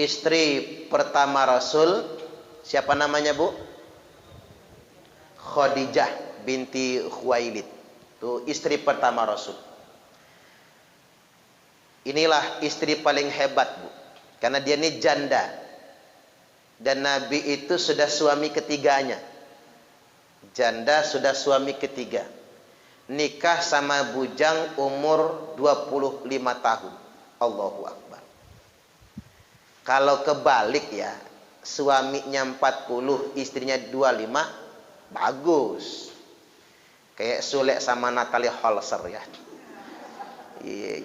istri pertama Rasul siapa namanya, Bu? Khadijah binti Khuwailid. Itu istri pertama Rasul. Inilah istri paling hebat, Bu. Karena dia ini janda. Dan Nabi itu sudah suami ketiganya. Janda sudah suami ketiga. Nikah sama bujang umur 25 tahun. Allahu Akbar. Kalau kebalik ya, suaminya 40, istrinya 25, bagus. Kayak Sule sama Natalie Holzer ya.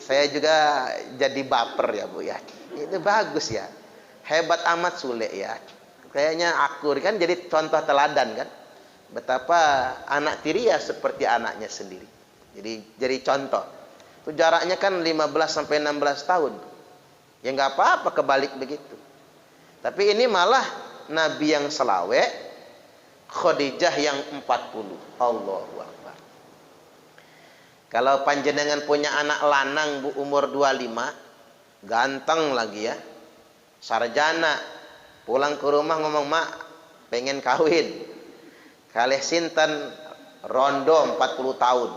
Saya juga jadi baper ya, Bu ya. Itu bagus ya. Hebat amat Sule ya. Kayaknya akur kan, jadi contoh teladan kan. Betapa anak tiri ya seperti anaknya sendiri. Jadi contoh. Itu jaraknya kan 15 sampai 16 tahun. Ya nggak apa-apa kebalik begitu. Tapi ini malah Nabi yang selawe, Khadijah yang 40. Allahu Akbar. Kalau panjenengan punya anak lanang, Bu, umur 25, ganteng lagi ya, sarjana, pulang ke rumah ngomong, "Mak, pengen kawin." Kalih sinten rondo 40 tahun,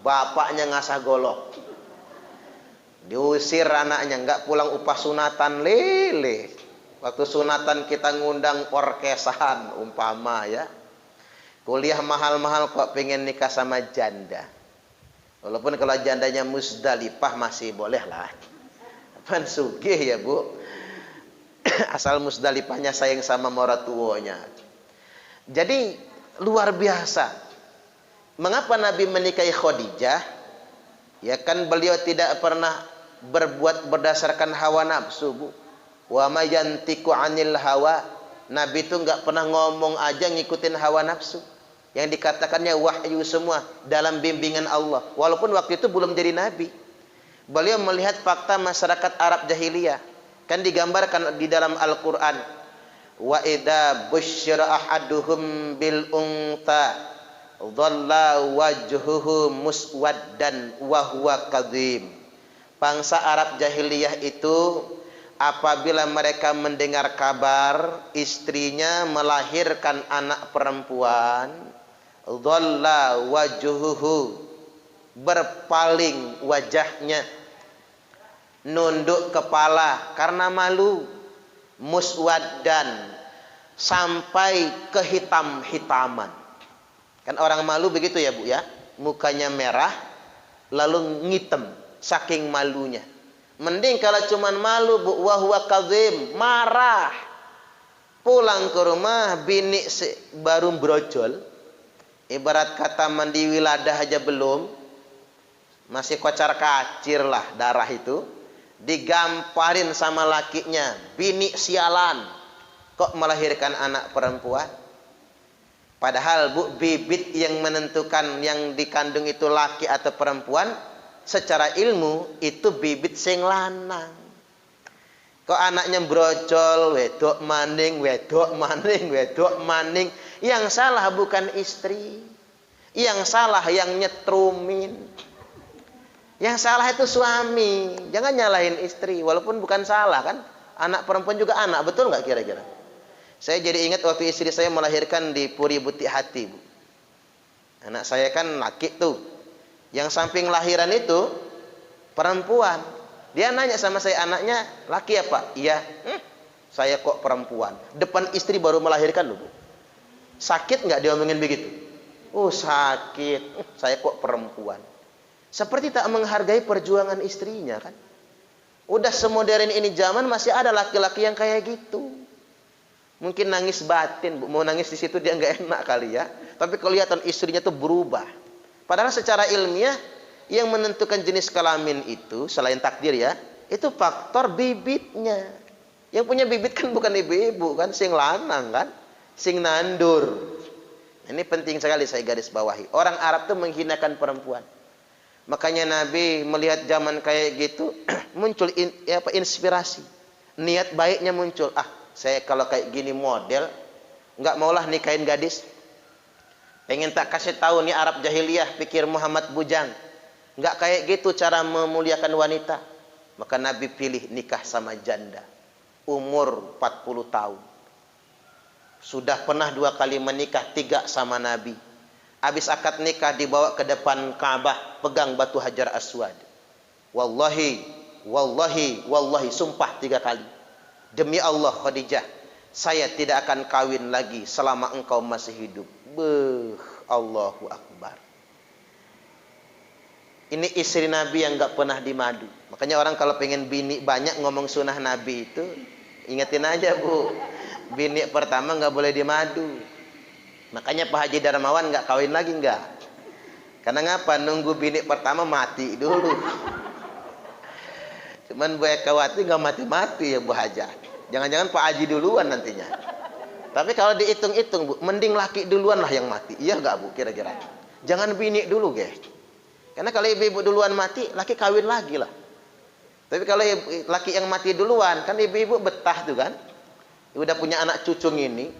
bapaknya ngasah golok, diusir anaknya, nggak pulang upah sunatan, lele. Waktu sunatan kita ngundang orkesan umpama ya, kuliah mahal-mahal kok pengen nikah sama janda. Walaupun kalau jandanya Musdalifah masih boleh lah, pan sugih ya, Bu. Asal Musdalifahnya sayang sama maratuonya. Jadi luar biasa. Mengapa Nabi menikahi Khadijah? Ya kan beliau tidak pernah berbuat berdasarkan hawa nafsu, Bu. Wa ma yantiqu 'anil hawa. Nabi itu enggak pernah ngomong aja ngikutin hawa nafsu. Yang dikatakannya wahyu semua dalam bimbingan Allah. Walaupun waktu itu belum jadi nabi. Beliau melihat fakta masyarakat Arab jahiliyah. Kan digambarkan di dalam Al-Qur'an. Wa idza busyira ahaduhum bil unta dhalla wajhuhu muswaddan wa huwa kadhim. Bangsa Arab jahiliyah itu apabila mereka mendengar kabar istrinya melahirkan anak perempuan, dhalla wajhuhu, berpaling wajahnya, nunduk kepala karena malu, muswaddan, sampai kehitam-hitaman. Kan orang malu begitu ya, Bu ya, mukanya merah lalu ngitem saking malunya. Mending kalau cuman malu, Bu, wa huwa kadhim, marah. Pulang ke rumah bini baru brojol, ibarat kata mandi wiladah aja belum, masih kocar kacir lah darah itu, digamparin sama lakinya, bini sialan, kok melahirkan anak perempuan. Padahal, Bu, bibit yang menentukan yang dikandung itu laki atau perempuan secara ilmu itu bibit sing lanang. Kok anaknya brojol, wedok maning, wedok maning, wedok maning. Yang salah bukan istri, yang salah yang nyetrumin, yang salah itu suami. Jangan nyalahin istri, walaupun bukan salah kan. Anak perempuan juga anak, betul nggak kira-kira? Saya jadi ingat waktu istri saya melahirkan di Puri Butik Hati, Bu. Anak saya kan laki tuh. Yang samping lahiran itu perempuan. Dia nanya sama saya, anaknya laki apa? Iya. Saya kok perempuan. Depan istri baru melahirkan loh, Bu. Sakit nggak diomongin begitu? Oh sakit. Saya kok perempuan. Seperti tak menghargai perjuangan istrinya kan. Udah semodern ini zaman masih ada laki-laki yang kayak gitu. Mungkin nangis batin, Bu. Mau nangis di situ dia nggak enak kali ya. Tapi kelihatan istrinya tuh berubah. Padahal secara ilmiah yang menentukan jenis kelamin itu selain takdir ya, itu faktor bibitnya. Yang punya bibit kan bukan ibu-ibu kan, sing lanang kan, sing nandur. Ini penting sekali saya garis bawahi. Orang Arab tuh menghinakan perempuan. Makanya Nabi melihat zaman kayak gitu muncul inspirasi. Niat baiknya muncul. Saya kalau kayak gini model, nggak maulah nikahin gadis. Pengen tak kasih tahu nih Arab jahiliyah, pikir Muhammad bujang. Nggak kayak gitu cara memuliakan wanita. Maka Nabi pilih nikah sama janda. umur 40 tahun. Sudah pernah 2 kali menikah, 3 sama Nabi. Habis akad nikah dibawa ke depan Ka'bah, pegang batu Hajar Aswad. Wallahi, wallahi, wallahi, sumpah 3 kali. Demi Allah Khadijah, saya tidak akan kawin lagi selama engkau masih hidup. Allahu Akbar. Ini istri Nabi yang gak pernah dimadu. Makanya orang kalau pengen bini banyak ngomong sunnah Nabi itu, ingetin aja bu, bini pertama gak boleh dimadu. Makanya Pak Haji Darmawan gak kawin lagi gak. Karena ngapa? Nunggu bini pertama mati dulu. Cuman Bu Ekawati gak mati-mati ya Bu Haja. Jangan-jangan Pak Haji duluan nantinya. Tapi kalau dihitung-hitung Bu, mending laki duluan lah yang mati. Iya gak Bu kira-kira? Jangan bini dulu guys. Karena kalau ibu-ibu duluan mati, laki kawin lagi lah. Tapi kalau laki yang mati duluan, kan ibu-ibu betah tuh kan. Udah punya anak cucung ini.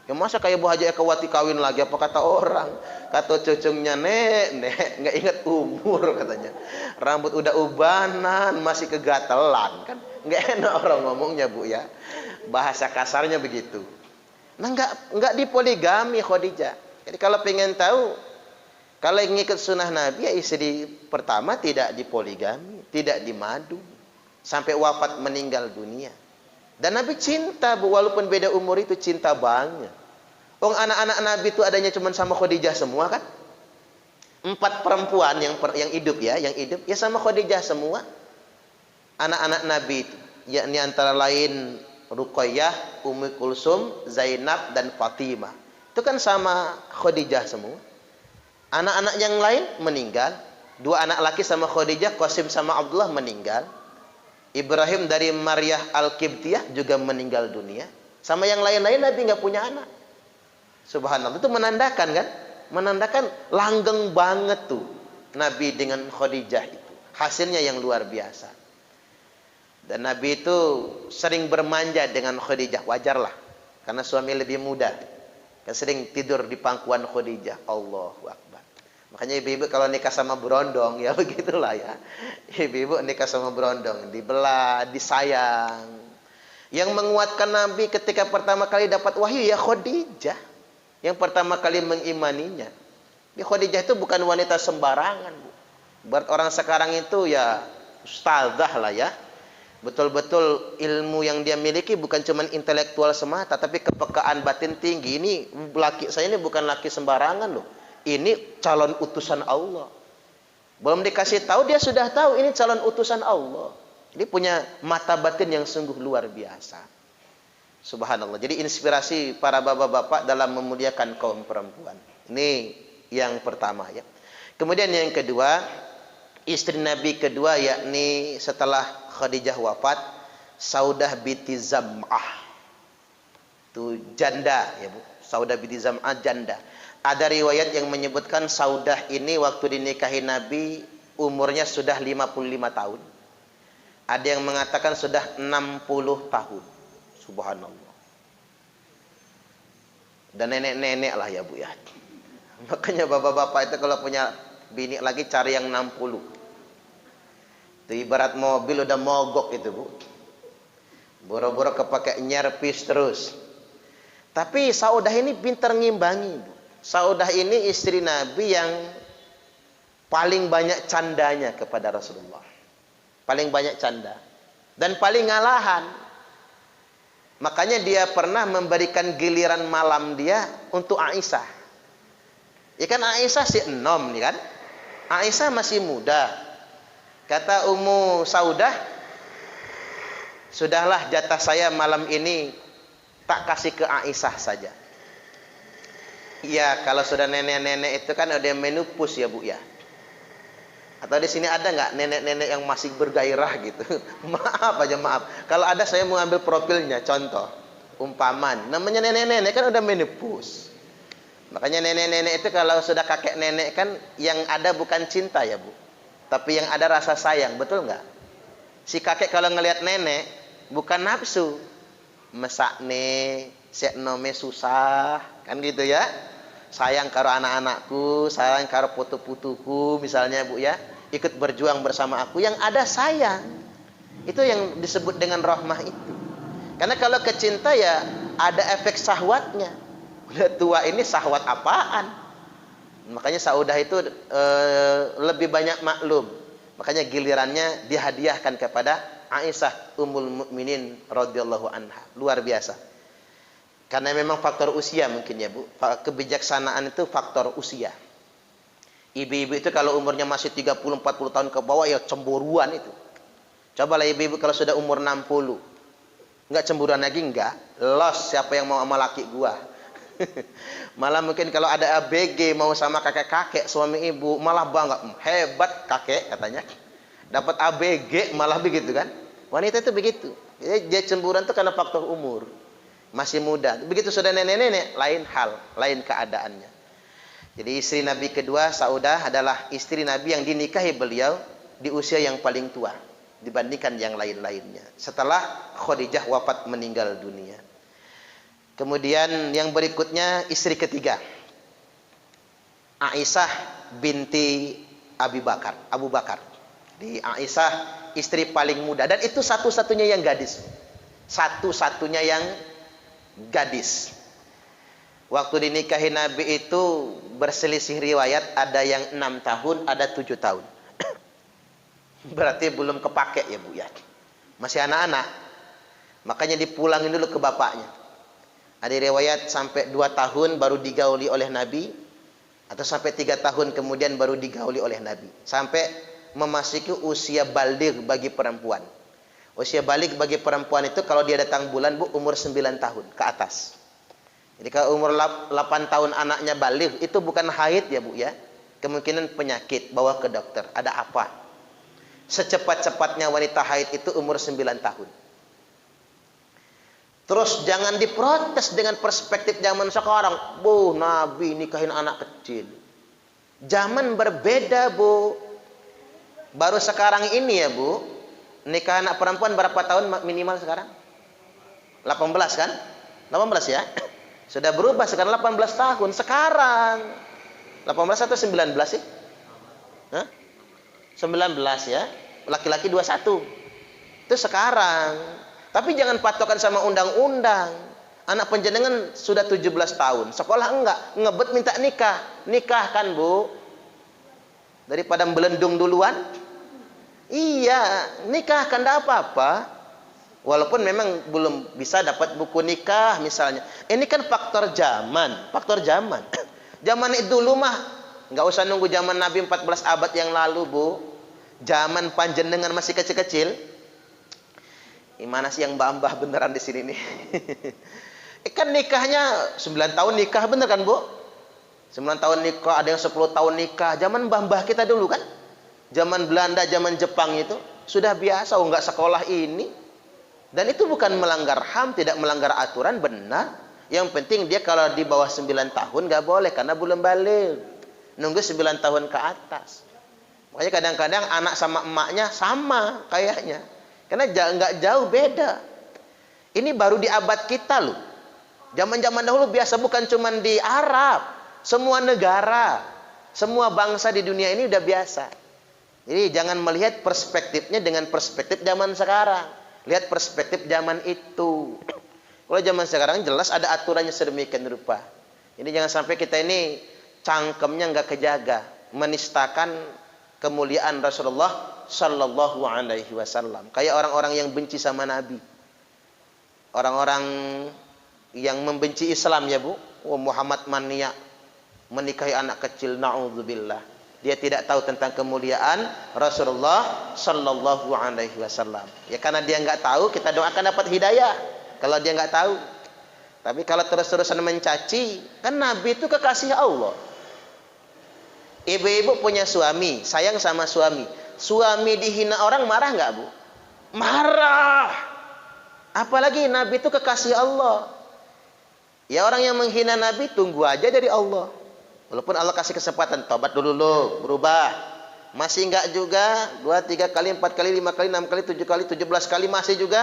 Ya masa kayak Bu Haji Ekawati kawin lagi, apa kata orang? Kata cucungnya, nek, nggak ingat umur katanya. Rambut udah ubanan, masih kegatelan kan. Nggak enak orang ngomongnya Bu ya. Bahasa kasarnya begitu. Nah nggak dipoligami Khadijah. Jadi kalau pengen tahu, kalau yang ngikut sunnah Nabi, ya istri pertama tidak dipoligami, tidak dimadu, sampai wafat meninggal dunia. Dan Nabi cinta Bu, walaupun beda umur itu cinta banget. Anak-anak Nabi itu adanya cuma sama Khadijah semua kan? 4 perempuan yang hidup ya, sama Khadijah semua. Anak-anak Nabi itu, yakni antara lain Ruqayyah, Ummu Kulsum, Zainab dan Fatimah. Itu kan sama Khadijah semua. Anak-anak yang lain meninggal. 2 anak laki sama Khadijah, Qasim sama Abdullah meninggal. Ibrahim dari Maryah Al-Qibtiyah juga meninggal dunia. Sama yang lain-lain Nabi nggak punya anak. Subhanallah, itu menandakan kan? Menandakan langgeng banget tuh Nabi dengan Khadijah itu. Hasilnya yang luar biasa. Dan Nabi itu sering bermanja dengan Khadijah, wajarlah. Karena suami lebih muda. Kan sering tidur di pangkuan Khadijah. Allahu Akbar. Makanya ibu-ibu kalau nikah sama berondong, ya begitulah ya. Ibu-ibu nikah sama berondong, dibelah, disayang. Yang menguatkan Nabi ketika pertama kali dapat wahyu ya Khadijah. Yang pertama kali mengimaninya. Khadijah itu bukan wanita sembarangan, Bu. Buat orang sekarang itu ya ustazah lah ya. Betul-betul ilmu yang dia miliki bukan cuma intelektual semata, tapi kepekaan batin tinggi. Ini laki saya ini bukan laki sembarangan loh. Ini calon utusan Allah. Belum dikasih tahu dia sudah tahu ini calon utusan Allah. Ini punya mata batin yang sungguh luar biasa. Subhanallah. Jadi inspirasi para bapak-bapak dalam memuliakan kaum perempuan. Ini yang pertama ya. Kemudian yang kedua, istri Nabi kedua yakni setelah Khadijah wafat, Saudah binti Zam'ah. Itu janda ya Bu. Saudah binti Zam'ah janda. Ada riwayat yang menyebutkan Saudah ini waktu dinikahi Nabi umurnya sudah 55 tahun. Ada yang mengatakan sudah 60 tahun. Subhanallah. Dan nenek-nenek lah ya Bu ya. Makanya bapak-bapak itu kalau punya bini lagi cari yang 60. Itu ibarat mobil udah mogok itu Bu. Boro-boro kepake nyerpis terus. Tapi Saudah ini pintar ngimbangi Bu. Saudah ini istri Nabi yang paling banyak candanya kepada Rasulullah. Paling banyak canda. Dan paling ngalahan. Makanya dia pernah memberikan giliran malam dia untuk Aisyah. Ya kan Aisyah si enom nih kan. Aisyah masih muda. Kata Ummu Saudah, sudahlah jatah saya malam ini tak kasih ke Aisyah saja. Iya, kalau sudah nenek-nenek itu kan ada menopause ya Bu ya. Atau di sini ada nggak nenek-nenek yang masih bergairah gitu? Maaf aja maaf. Kalau ada saya mau ambil profilnya, contoh, umpaman. Namanya nenek-nenek kan udah menopause. Makanya nenek-nenek itu kalau sudah kakek nenek kan yang ada bukan cinta ya Bu, tapi yang ada rasa sayang, betul nggak? Si kakek kalau ngelihat nenek bukan nafsu, mesakne, seknome susah, kan gitu ya. Sayang karo anak-anakku, sayang karo putu-putuku misalnya Bu ya, ikut berjuang bersama aku, yang ada sayang. Itu yang disebut dengan rahmah itu. Karena kalau kecinta ya ada efek syahwatnya. Udah tua ini syahwat apaan? Makanya Saudah itu lebih banyak maklum. Makanya gilirannya dihadiahkan kepada Aisyah Ummul Mukminin radhiyallahu anha. Luar biasa. Karena memang faktor usia mungkin ya Bu. Kebijaksanaan itu faktor usia. Ibu-ibu itu kalau umurnya masih 30-40 tahun ke bawah ya cemburuan itu. Cobalah ibu-ibu kalau sudah umur 60. Enggak cemburuan lagi enggak. Los siapa yang mau sama laki gua. Malah mungkin kalau ada ABG mau sama kakek-kakek suami ibu malah bangga, hebat kakek katanya. Dapat ABG malah begitu kan. Wanita itu begitu. Dia cemburuan itu karena faktor umur. Masih muda. Begitu sudah nenek-nenek lain hal, lain keadaannya. Jadi istri Nabi kedua Saudah adalah istri Nabi yang dinikahi beliau di usia yang paling tua dibandingkan yang lain-lainnya. Setelah Khadijah wafat meninggal dunia. Kemudian yang berikutnya istri ketiga. Aisyah binti Abu Bakar. Di Aisyah istri paling muda dan itu satu-satunya yang gadis. Satu-satunya yang gadis. Waktu dinikahi Nabi itu berselisih riwayat, ada yang 6 tahun, ada 7 tahun. Berarti belum kepake ya Bu ya. Masih anak-anak. Makanya dipulangin dulu ke bapaknya. Ada riwayat sampai 2 tahun baru digauli oleh Nabi, atau sampai 3 tahun kemudian baru digauli oleh Nabi. Sampai memasuki usia baligh bagi perempuan. Usia baligh bagi perempuan itu kalau dia datang bulan Bu, umur 9 tahun ke atas. Jadi kalau umur 8 tahun anaknya baligh, itu bukan haid ya Bu ya. Kemungkinan penyakit, bawa ke dokter. Ada apa? Secepat-cepatnya wanita haid itu umur 9 tahun. Terus jangan diprotes dengan perspektif zaman sekarang. Bu, Nabi nikahin anak kecil. Zaman berbeda Bu. Baru sekarang ini ya Bu, nikah anak perempuan berapa tahun minimal sekarang? 18 kan? 18 ya? Sudah berubah sekarang 18 tahun. Sekarang 18 atau 19 sih? Hah? 19 ya. Laki-laki 21. Itu sekarang. Tapi jangan patokan sama undang-undang. Anak panjenengan sudah 17 tahun. Sekolah enggak. Ngebet minta nikah. Nikah kan Bu. Daripada belendung duluan. Iya. Nikah kan enggak apa-apa. Walaupun memang belum bisa dapat buku nikah misalnya. Ini kan faktor zaman. Faktor zaman. Zaman itu dulu mah nggak usah nunggu zaman Nabi 14 abad yang lalu Bu. Zaman panjenengan masih kecil-kecil. Gimana sih yang mbah-mbah beneran di sini nih? Kan nikahnya 9 tahun nikah bener kan Bu? 9 tahun nikah, ada yang 10 tahun nikah. Zaman mbah-mbah kita dulu kan? Zaman Belanda, zaman Jepang itu sudah biasa, nggak sekolah ini. Dan itu bukan melanggar HAM, tidak melanggar aturan, benar. Yang penting dia kalau di bawah 9 tahun nggak boleh karena belum balik. Nunggu 9 tahun ke atas. Makanya kadang-kadang anak sama emaknya sama kayaknya. Karena nggak jauh beda. Ini baru di abad kita loh. Zaman-zaman dahulu biasa bukan cuma di Arab. Semua negara, semua bangsa di dunia ini udah biasa. Jadi jangan melihat perspektifnya dengan perspektif zaman sekarang. Lihat perspektif zaman itu. Kalau zaman sekarang jelas ada aturannya sedemikian rupa. Ini jangan sampai kita ini cangkemnya nggak kejaga. Menistakan kemuliaan Rasulullah Sallallahu Alaihi Wasallam. Kayak orang-orang yang benci sama Nabi, orang-orang yang membenci Islam ya Bu. Muhammad mania menikahi anak kecil, naudzubillah. Dia tidak tahu tentang kemuliaan Rasulullah Sallallahu Alaihi Wasallam. Ya karena dia nggak tahu, kita doakan dapat hidayah. Kalau dia nggak tahu. Tapi kalau terus-terusan mencaci, kan Nabi itu kekasih Allah. Ibu-ibu punya suami, sayang sama suami. Suami dihina orang marah nggak Bu? Marah. Apalagi Nabi itu kekasih Allah. Ya orang yang menghina Nabi tunggu aja dari Allah. Walaupun Allah kasih kesempatan, tobat dulu lo, berubah. Masih nggak juga, 2, 3 kali, 4 kali, 5 kali, 6 kali, 7 kali, 17 kali masih juga.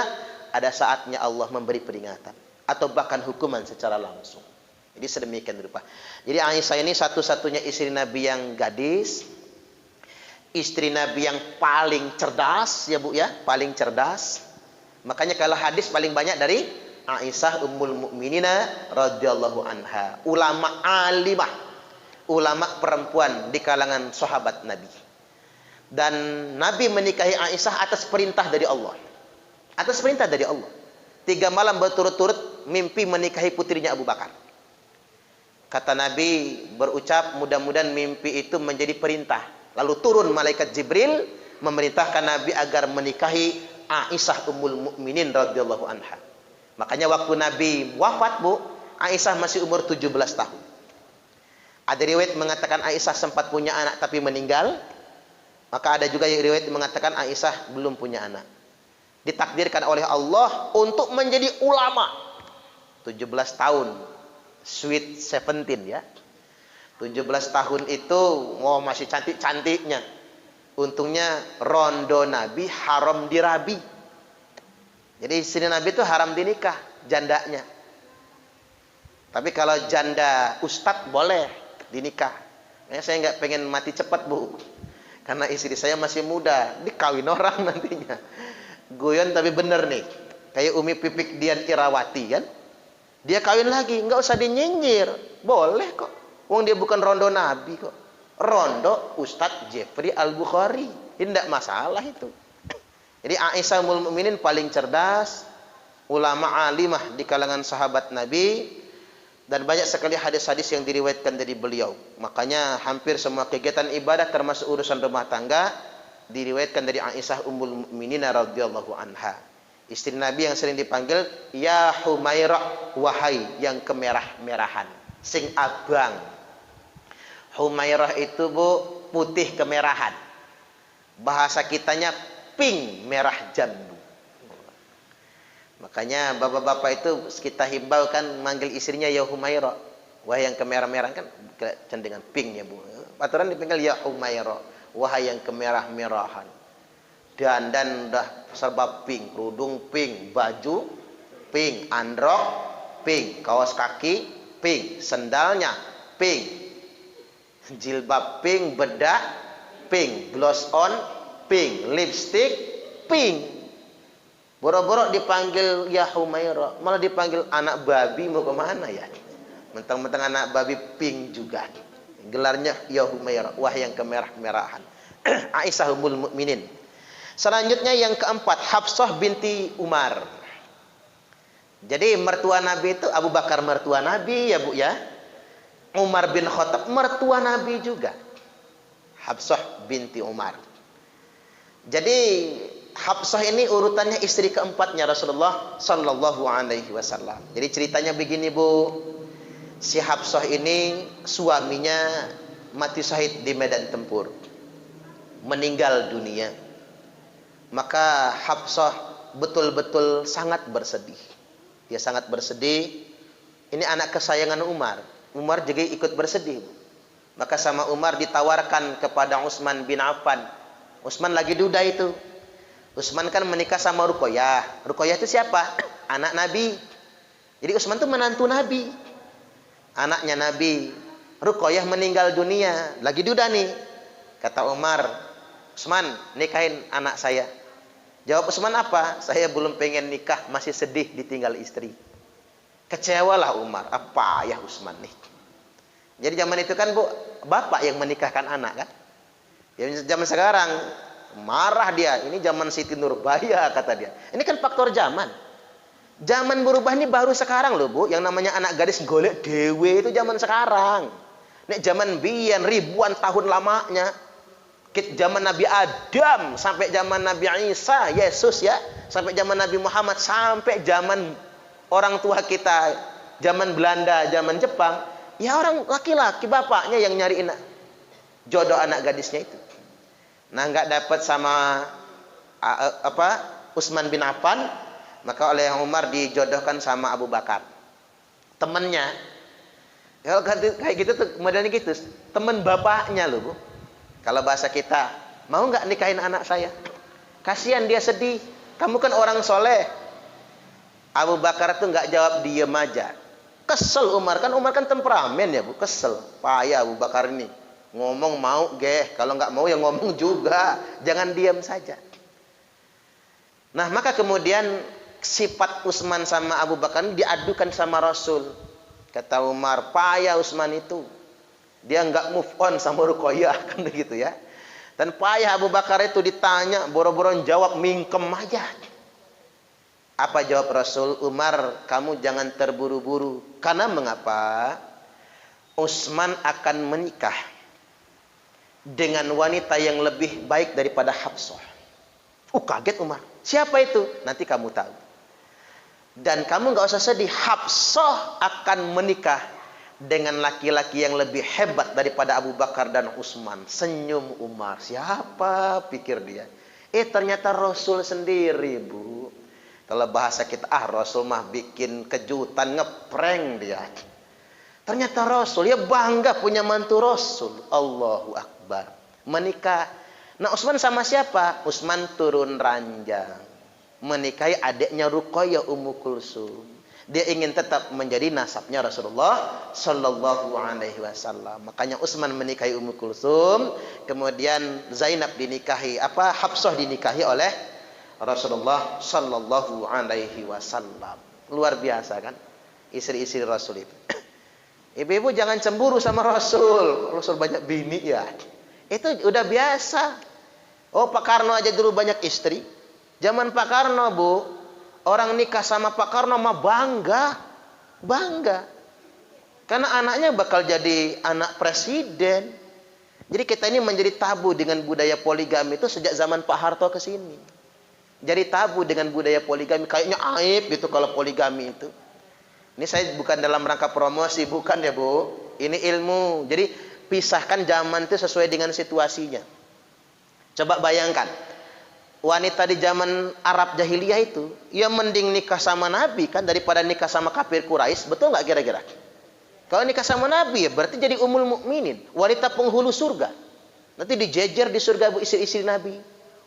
Ada saatnya Allah memberi peringatan. Atau bahkan hukuman secara langsung. Jadi sedemikian rupa. Jadi Aisyah ini satu-satunya istri Nabi yang gadis. Istri Nabi yang paling cerdas ya Bu ya, paling cerdas. Makanya kalau hadis paling banyak dari Aisyah Ummul Mukminina radhiyallahu anha. Ulama alimah, ulama perempuan di kalangan sahabat Nabi. Dan Nabi menikahi Aisyah atas perintah dari Allah. Atas perintah dari Allah. 3 malam berturut-turut mimpi menikahi putrinya Abu Bakar. Kata Nabi berucap, mudah-mudahan mimpi itu menjadi perintah. Lalu turun malaikat Jibril memerintahkan Nabi agar menikahi Aisyah Ummul Mukminin radhiyallahu anha. Makanya waktu Nabi wafat, Bu, Aisyah masih umur 17 tahun. Ada riwayat mengatakan Aisyah sempat punya anak tapi meninggal. Maka ada juga yang riwayat mengatakan Aisyah belum punya anak. Ditakdirkan oleh Allah untuk menjadi ulama. 17 tahun. Sweet 17 ya. 17 tahun itu masih cantik-cantiknya. Untungnya rondo Nabi haram dirabi. Jadi istri Nabi itu haram dinikah, jandanya. Tapi kalau janda ustadz boleh dinikah. Saya nggak pengen mati cepat, Bu. Karena istri saya masih muda, dikawin orang nantinya. Guyon tapi bener nih. Kayak Umi Pipik Dian Irawati kan. Dia kawin lagi, nggak usah dinyinyir. Boleh kok. Wong dia bukan rondo Nabi kok. Rondo Ustadz Jeffrey Al-Bukhari. Tidak masalah itu. Jadi Aisyah Ummul Mukminin paling cerdas, ulama alimah di kalangan sahabat Nabi, dan banyak sekali hadis-hadis yang diriwayatkan dari beliau. Makanya hampir semua kegiatan ibadah termasuk urusan rumah tangga diriwayatkan dari Aisyah Ummul Mukminin radhiyallahu anha. Istri Nabi yang sering dipanggil ya Humairah, wahai yang kemerah-merahan, sing abang. Humairah itu, Bu, putih kemerahan. Bahasa kitanya pink merah jambu. Makanya bapak-bapak itu kita himbau kan manggil istrinya ya Humairah. Wahai yang kemerah-merahan, kan cenderungan pink ya, Bu. Aturan dipanggil ya Humairah, wahai yang kemerah-merahan. Dan udah serba pink, kerudung pink, baju pink, androk pink, kaos kaki pink, sendalnya pink, jilbab pink, bedak pink, gloss on pink, lipstick pink. Boro-boro dipanggil ya Humairah, malah dipanggil anak babi, mau kemana ya? Mentang-mentang anak babi pink juga. Gelarnya ya Humairah, wahai yang kemerah-merahan. Aisyah Ummul Mukminin. Selanjutnya yang keempat, Hafsah binti Umar. Jadi mertua Nabi itu Abu Bakar mertua Nabi ya, Bu ya. Umar bin Khattab mertua Nabi juga. Hafsah binti Umar. Jadi Hafsah ini urutannya istri keempatnya Rasulullah sallallahu alaihi wasallam. Jadi ceritanya begini, Bu. Si Hafsah ini suaminya mati syahid di medan tempur. Meninggal dunia. Maka Hafsah betul-betul sangat bersedih. Dia sangat bersedih. Ini anak kesayangan Umar. Umar juga ikut bersedih. Maka sama Umar ditawarkan kepada Utsman bin Affan. Utsman lagi duda itu. Utsman kan menikah sama Ruqayyah. Ruqayyah itu siapa? Anak Nabi. Jadi Utsman itu menantu Nabi. Anaknya Nabi. Ruqayyah meninggal dunia. Lagi duda nih. Kata Umar, Utsman, nikahin anak saya. Jawab Utsman apa? Saya belum pengen nikah, masih sedih ditinggal istri. Kecewalah Umar. Apa ya Utsman nih? Jadi zaman itu kan, Bu, bapak yang menikahkan anak kan? Ya, zaman sekarang marah dia. Ini zaman Siti Nurbaya kata dia. Ini kan faktor zaman. Zaman berubah ini baru sekarang loh, Bu. Yang namanya anak gadis golek dewe itu zaman sekarang. Nek zaman biyen ribuan tahun lamanya. Zaman Nabi Adam sampai zaman Nabi Isa, Yesus ya, sampai zaman Nabi Muhammad, sampai zaman orang tua kita, zaman Belanda, zaman Jepang, ya orang laki-laki bapaknya yang nyariin jodoh anak gadisnya itu. Nah, nggak dapat sama Utsman bin Affan, maka oleh Umar dijodohkan sama Abu Bakar. Temennya, kalau kayak gitu tuh modelnya gitu, temen bapaknya loh, Bu. Kalau bahasa kita, mau nggak nikahin anak saya? Kasihan dia sedih. Kamu kan orang soleh. Abu Bakar tuh nggak jawab, diem aja. Kesel Umar kan temperamen ya, Bu. Kesel. Payah Abu Bakar ini. Ngomong mau, kalau nggak mau ya ngomong juga. Jangan diam saja. Nah, maka kemudian sifat Utsman sama Abu Bakar diadukan sama Rasul. Kata Umar, payah Utsman itu. Dia nggak move on sama Ruqayyah, kan begitu ya. Dan payah Abu Bakar itu ditanya, boro-boro jawab mingkem aja. Apa jawab Rasul? Umar, kamu jangan terburu-buru. Karena mengapa? Utsman akan menikah dengan wanita yang lebih baik daripada Hafsah. Kaget Umar. Siapa itu? Nanti kamu tahu. Dan kamu nggak usah sedih. Hafsah akan menikah dengan laki-laki yang lebih hebat daripada Abu Bakar dan Utsman. Senyum Umar. Siapa? Pikir dia. Ternyata Rasul sendiri, Bu. Kalau bahasa kita, Rasul mah bikin kejutan, ngeprank dia. Ternyata Rasul, ya bangga punya mantu Rasul. Allahu Akbar. Menikah. Nah, Utsman sama siapa? Utsman turun ranjang. Menikahi adiknya Ruqayyah Ummu Kulsum. Dia ingin tetap menjadi nasabnya Rasulullah Sallallahu Alaihi Wasallam. Makanya Utsman menikahi Ummu Kulsum. Kemudian Zainab dinikahi, Hafsah dinikahi oleh Rasulullah Sallallahu Alaihi Wasallam. Luar biasa kan? Istri-istri Rasul itu. Ibu-ibu jangan cemburu sama Rasul. Rasul banyak bini ya. Itu udah biasa. Pak Karno aja dulu banyak istri. Zaman Pak Karno, Bu, orang nikah sama Pak Karno mah bangga. Bangga. Karena anaknya bakal jadi anak presiden. Jadi kita ini menjadi tabu dengan budaya poligami itu sejak zaman Pak Harto ke sini. Jadi tabu dengan budaya poligami. Kayaknya aib gitu kalau poligami itu. Ini saya bukan dalam rangka promosi, bukan ya Bu. Ini ilmu. Jadi pisahkan zaman itu sesuai dengan situasinya. Coba bayangkan. Wanita di zaman Arab jahiliyah itu, ya mending nikah sama Nabi kan daripada nikah sama kafir Quraisy. Betul nggak kira-kira? Kalau nikah sama Nabi ya berarti jadi ummul mukminin, wanita penghulu surga. Nanti dijejer di surga Bu istri-istri Nabi.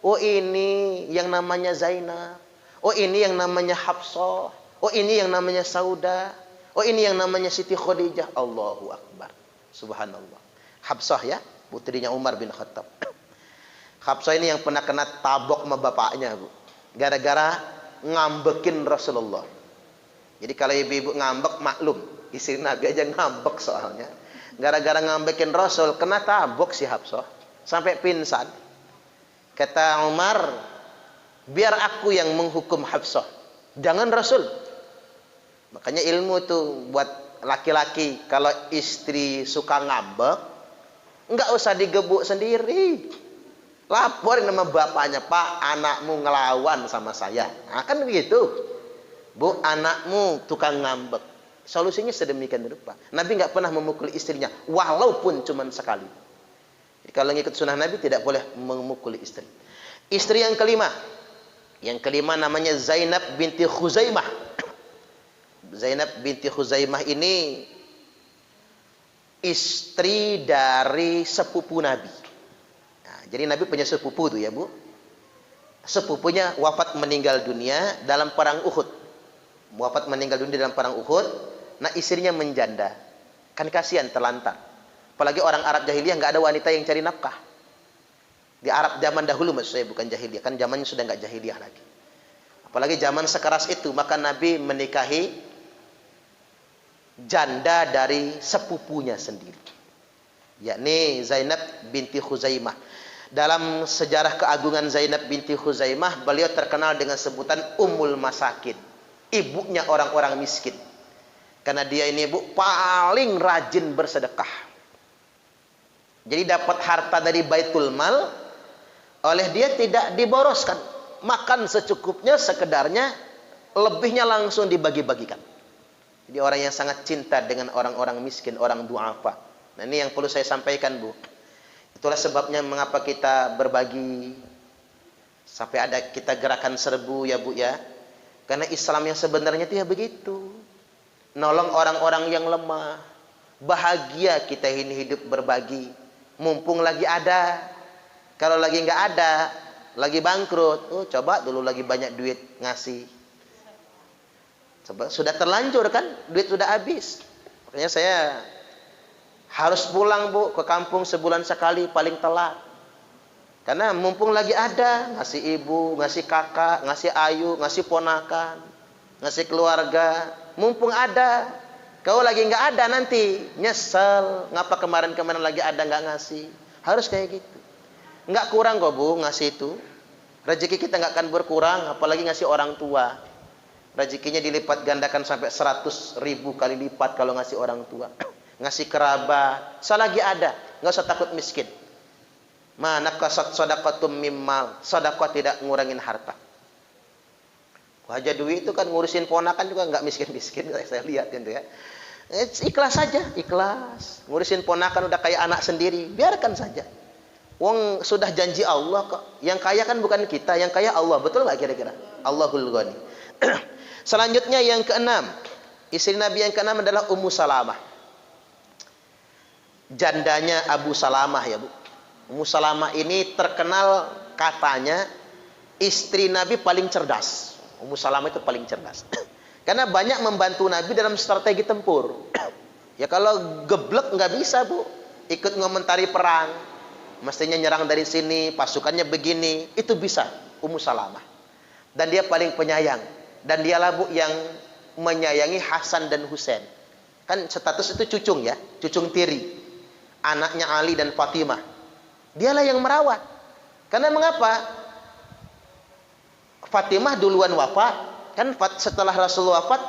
Ini yang namanya Zainab. Ini yang namanya Hafsah. Ini yang namanya Sauda. Ini yang namanya Siti Khadijah. Allahu Akbar. Subhanallah. Hafsah ya, putrinya Umar bin Khattab. Hafsah ini yang pernah kena tabok sama bapaknya, Bu. Gara-gara ngambekin Rasulullah. Jadi kalau ibu-ibu ngambek maklum, istri Nabi aja ngambek soalnya. Gara-gara ngambekin Rasul, kena tabok si Hafsah sampai pingsan. Kata Umar, biar aku yang menghukum Hafsah, jangan Rasul. Makanya ilmu tuh buat laki-laki, kalau istri suka ngambek, enggak usah digebuk sendiri. Laporin sama bapaknya, Pak, anakmu ngelawan sama saya. Nah, kan begitu. Bu, anakmu tukang ngambek. Solusinya sedemikian rupa. Nabi nggak pernah memukul istrinya, walaupun cuma sekali. Jadi, kalau ngikut sunnah Nabi tidak boleh memukul istri. Istri yang kelima. Yang kelima namanya Zainab binti Khuzaimah. Zainab binti Khuzaimah ini istri dari sepupu Nabi. Jadi Nabi punya sepupu tuh ya Bu. Sepupunya wafat meninggal dunia dalam perang Uhud. Wafat meninggal dunia dalam perang Uhud. Nah istrinya menjanda. Kan kasihan terlantar. Apalagi orang Arab jahiliyah nggak ada wanita yang cari nafkah. Di Arab zaman dahulu maksud saya, bukan jahiliyah. Kan zamannya sudah nggak jahiliyah lagi. Apalagi zaman sekeras itu, maka Nabi menikahi janda dari sepupunya sendiri. Yakni Zainab binti Khuzaimah. Dalam sejarah keagungan Zainab binti Khuzaimah, beliau terkenal dengan sebutan Ummul Masakin, ibunya orang-orang miskin. Karena dia ini ibu paling rajin bersedekah. Jadi dapat harta dari Baitul Mal, oleh dia tidak diboroskan. Makan secukupnya, sekedarnya, lebihnya langsung dibagi-bagikan. Jadi orang yang sangat cinta dengan orang-orang miskin, orang du'afa. Nah ini yang perlu saya sampaikan Bu. Itulah sebabnya mengapa kita berbagi. Sampai ada kita gerakan serbu ya Bu ya. Karena Islam yang sebenarnya itu ya begitu. Nolong orang-orang yang lemah. Bahagia kita ini hidup berbagi. Mumpung lagi ada. Kalau lagi nggak ada, lagi bangkrut, coba dulu lagi banyak duit ngasih. Coba sudah terlanjur kan, duit sudah habis. Makanya saya harus pulang Bu ke kampung sebulan sekali paling telat. Karena mumpung lagi ada, ngasih ibu, ngasih kakak, ngasih ayu, ngasih ponakan, ngasih keluarga. Mumpung ada. Kau lagi nggak ada nanti nyesel. Ngapa kemarin-kemarin lagi ada nggak ngasih? Harus kayak gitu. Nggak kurang kok Bu ngasih itu. Rezeki kita nggak akan berkurang, apalagi ngasih orang tua. Rezekinya dilipat gandakan sampai 100.000 kali lipat kalau ngasih orang tua. Ngasih kerabat, selagi ada, nggak usah takut miskin. Mana kasat sadaqatum mimmal, sedekah tidak ngurangin harta. Haja Dwi itu kan ngurusin ponakan juga nggak miskin-miskin, saya lihat itu ya. Ikhlas saja, ikhlas. Ngurusin ponakan udah kayak anak sendiri, biarkan saja. Wong sudah janji Allah kok. Yang kaya kan bukan kita, yang kaya Allah. Betul nggak kira-kira? Allahul Ghani. Selanjutnya yang keenam, istri Nabi yang keenam adalah Ummu Salamah. Jandanya Abu Salamah ya Bu. Ummu Salamah ini terkenal katanya istri Nabi paling cerdas. Ummu Salamah itu paling cerdas. Karena banyak membantu Nabi dalam strategi tempur. Ya kalau geblek nggak bisa Bu. Ikut ngomentari perang. Mestinya nyerang dari sini, pasukannya begini. Itu bisa Ummu Salamah. Dan dia paling penyayang. Dan dialah Bu yang menyayangi Hasan dan Husain. Kan status itu cucung ya. Cucung tiri. Anaknya Ali dan Fatimah. Dialah yang merawat. Karena mengapa? Fatimah duluan wafat. Kan setelah Rasulullah wafat,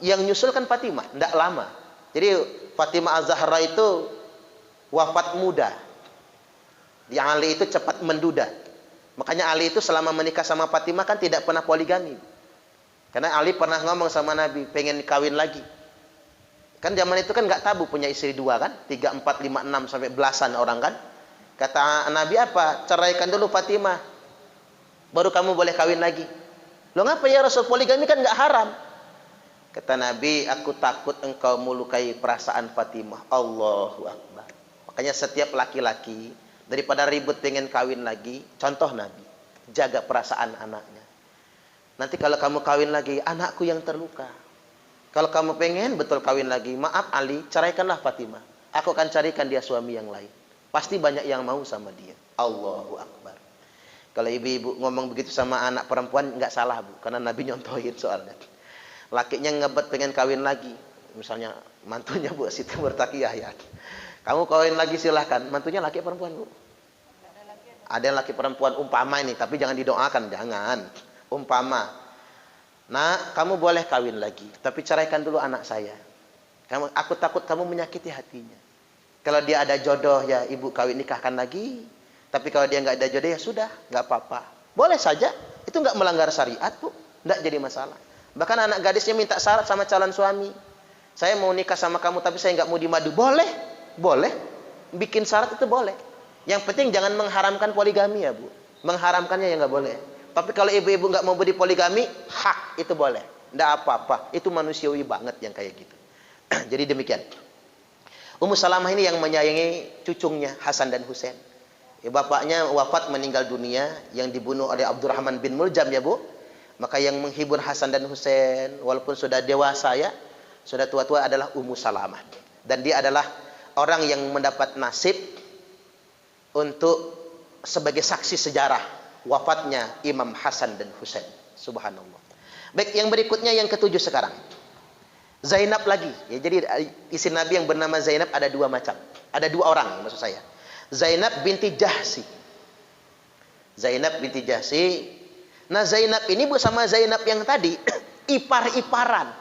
yang nyusul kan Fatimah. Tidak lama. Jadi Fatimah Az-Zahra itu wafat muda. Di Ali itu cepat menduda. Makanya Ali itu selama menikah sama Fatimah kan tidak pernah poligami. Karena Ali pernah ngomong sama Nabi, pengen kawin lagi. Kan zaman itu kan nggak tabu punya istri dua kan. 3, 4, 5, 6 sampai belasan orang kan. Kata Nabi apa? Ceraikan dulu Fatimah. Baru kamu boleh kawin lagi. Loh ngapa ya Rasul? Poligami kan nggak haram. Kata Nabi, aku takut engkau melukai perasaan Fatimah. Allahu Akbar. Makanya setiap laki-laki daripada ribut pengen kawin lagi, contoh Nabi, jaga perasaan anaknya. Nanti kalau kamu kawin lagi, anakku yang terluka. Kalau kamu pengen betul kawin lagi, maaf Ali, ceraikanlah Fatimah. Aku akan carikan dia suami yang lain. Pasti banyak yang mau sama dia. Allahu Akbar. Kalau ibu-ibu ngomong begitu sama anak perempuan, nggak salah Bu. Karena Nabi nyontohin soalnya. Lakinya ngebet pengen kawin lagi. Misalnya mantunya Bu Siti Murtakiyah ya. Kamu kawin lagi silahkan. Mantunya laki perempuan Bu? Ada yang laki perempuan umpama ini. Tapi jangan didoakan. Jangan. Umpama. Nah, kamu boleh kawin lagi. Tapi ceraikan dulu anak saya. Aku takut kamu menyakiti hatinya. Kalau dia ada jodoh ya ibu kawin nikahkan lagi. Tapi kalau dia nggak ada jodoh ya sudah, nggak apa-apa. Boleh saja, itu nggak melanggar syariat Bu, nggak jadi masalah. Bahkan anak gadisnya minta syarat sama calon suami. Saya mau nikah sama kamu tapi saya nggak mau dimadu. Boleh, boleh. Bikin syarat itu boleh. Yang penting jangan mengharamkan poligami ya Bu. Mengharamkannya ya nggak boleh. Tapi kalau ibu-ibu nggak mau beri poligami, hak itu boleh. Nggak apa-apa. Itu manusiawi banget yang kayak gitu. Jadi demikian. Ummu Salamah ini yang menyayangi cucungnya Hasan dan Husain. Ya, bapaknya wafat meninggal dunia yang dibunuh oleh Abdurrahman bin Muljam ya Bu. Maka yang menghibur Hasan dan Husain walaupun sudah dewasa ya, sudah tua-tua adalah Ummu Salamah. Dan dia adalah orang yang mendapat nasib untuk sebagai saksi sejarah wafatnya Imam Hasan dan Husain. Subhanallah. Baik, yang berikutnya yang ketujuh sekarang. Zainab lagi. Ya, jadi istri Nabi yang bernama Zainab ada dua macam. Ada dua orang maksud saya. Zainab binti Jahsi. Zainab binti Jahsi. Nah Zainab ini bersama Zainab yang tadi ipar-iparan.